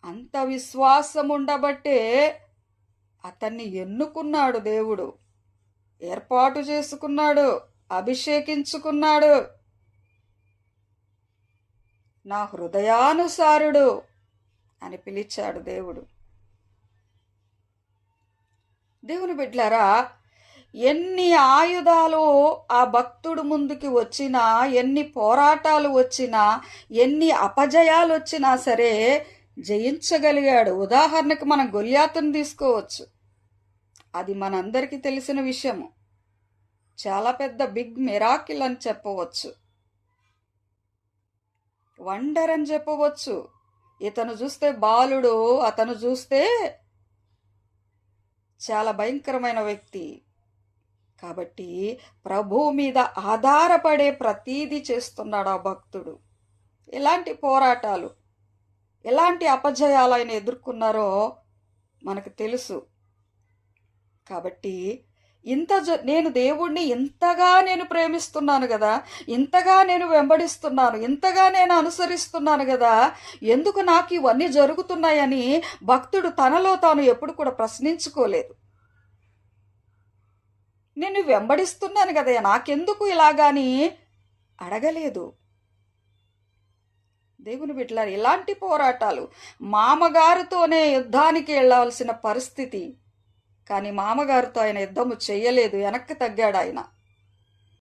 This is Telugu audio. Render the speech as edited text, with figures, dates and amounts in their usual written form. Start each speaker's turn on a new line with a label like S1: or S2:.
S1: అంత విశ్వాసం ఉండబట్టే అతన్ని ఎన్నుకున్నాడు దేవుడు, ఏర్పాటు చేసుకున్నాడు, అభిషేకించుకున్నాడు. నా హృదయానుసారుడు అని పిలిచాడు దేవుడు. దేవుని బిడ్డలారా, ఎన్ని ఆయుధాలు ఆ భక్తుడు ముందుకి వచ్చినా, ఎన్ని పోరాటాలు వచ్చినా, ఎన్ని అపజయాలు వచ్చినా సరే జయించగలిగాడు. ఉదాహరణకు మనం గొల్యాతును తీసుకోవచ్చు. అది మనందరికీ తెలిసిన విషయము. చాలా పెద్ద బిగ్ మిరాకిల్ అని చెప్పవచ్చు, వండర్ అని చెప్పవచ్చు. ఇతను చూస్తే బాలుడు, అతను చూస్తే చాలా భయంకరమైన వ్యక్తి. కాబట్టి ప్రభువు మీద ఆధారపడే ప్రతీది చేస్తున్నాడు ఆ భక్తుడు. ఎలాంటి పోరాటాలు, ఎలాంటి అపజయాలు ఆయన ఎదుర్కొన్నారో మనకు తెలుసు. కాబట్టి నేను దేవుణ్ణి ఇంతగా నేను ప్రేమిస్తున్నాను కదా, ఇంతగా నేను వెంబడిస్తున్నాను, ఇంతగా నేను అనుసరిస్తున్నాను కదా, ఎందుకు నాకు ఇవన్నీ జరుగుతున్నాయని భక్తుడు తనలో తాను ఎప్పుడు కూడా ప్రశ్నించుకోలేదు. నేను వెంబడిస్తున్నాను కదా, నాకెందుకు ఇలాగాని అడగలేదు. దేవుని బిడ్డలారా, ఇలాంటి పోరాటాలు, మామగారితోనే యుద్ధానికి వెళ్ళాల్సిన పరిస్థితి, కానీ మామగారితో ఆయన యుద్ధము చెయ్యలేదు, వెనక్కి తగ్గాడు ఆయన.